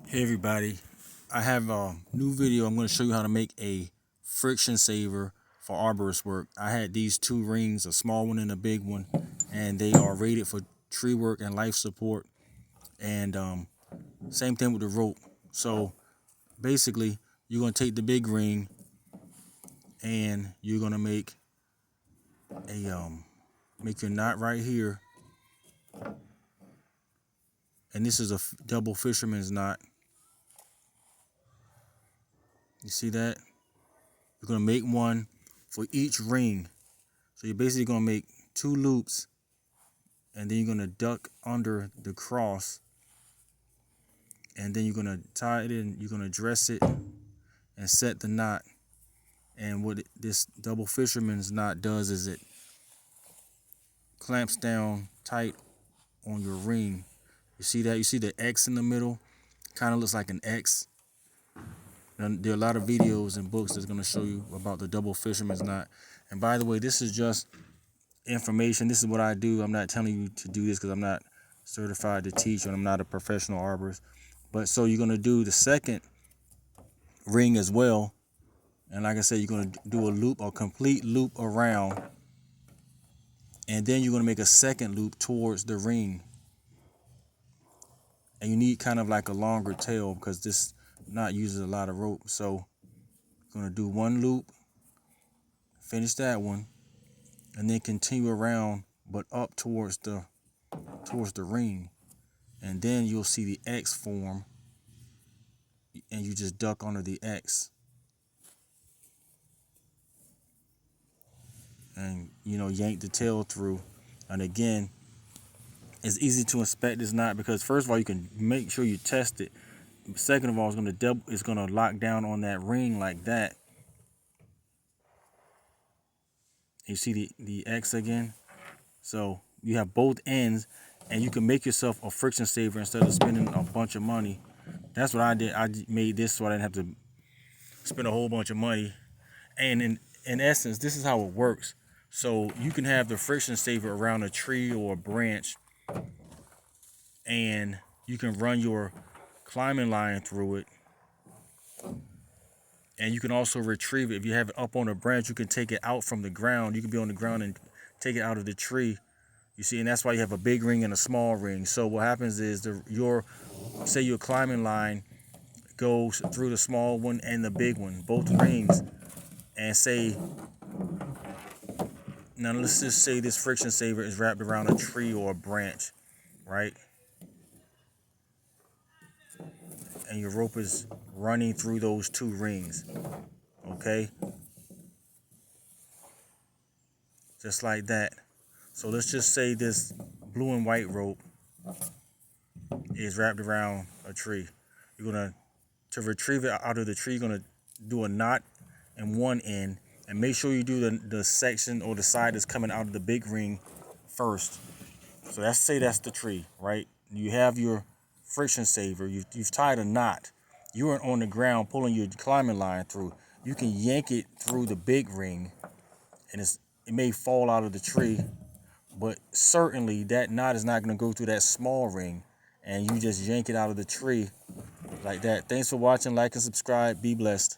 Hey everybody, I have a new video. I'm going to show you how to make a friction saver for arborist work. I had these two rings, a small one and a big one, and they are rated for tree work and life support. And same thing with the rope. So basically, you're going to take the big ring and you're going to make a make your knot right here. And this is a double fisherman's knot. You see that? You're going to make one for each ring. So you're basically going to make two loops, and then you're going to duck under the cross, and then you're going to tie it in, you're going to dress it and set the knot. And what this double fisherman's knot does is it clamps down tight on your ring. You see that? You see the X in the middle? Kind of looks like an X. And there are a lot of videos and books that's going to show you about the double fisherman's knot. And by the way, this is just information. This is what I do. I'm not telling you to do this because I'm not certified to teach and I'm not a professional arborist. But so you're going to do the second ring as well. And like I said, you're going to do a loop, a complete loop around. And then you're going to make a second loop towards the ring. And you need kind of like a longer tail because this knot uses a lot of rope. So you're going to do one loop, finish that one, and then continue around but up towards the ring. And then you'll see the X form, and you just duck under the X. And, yank the tail through. And again, it's easy to inspect this knot because first of all, you can make sure you test it. Second of all, it's gonna lock down on that ring like that. You see the X again? So you have both ends, and you can make yourself a friction saver instead of spending a bunch of money. That's what I did. I made this so I didn't have to spend a whole bunch of money. And in essence, this is how it works. So you can have the friction saver around a tree or a branch, and you can run your climbing line through it. And you can also retrieve it. If you have it up on a branch, you can take it out from the ground. You can be on the ground and take it out of the tree. You see, and that's why you have a big ring and a small ring. So what happens is your climbing line goes through the small one and the big one, both rings. And now let's just say this friction saver is wrapped around a tree or a branch, right? And your rope is running through those two rings, okay? Just like that. So let's just say this blue and white rope is wrapped around a tree. To retrieve it out of the tree, you're gonna do a knot in one end, and make sure you do the section or the side that's coming out of the big ring first. So that's the tree, right? You have your friction saver. You've tied a knot. You are on the ground pulling your climbing line through. You can yank it through the big ring, and it may fall out of the tree, but certainly that knot is not going to go through that small ring, and you just yank it out of the tree like that. Thanks for watching. Like and subscribe. Be blessed.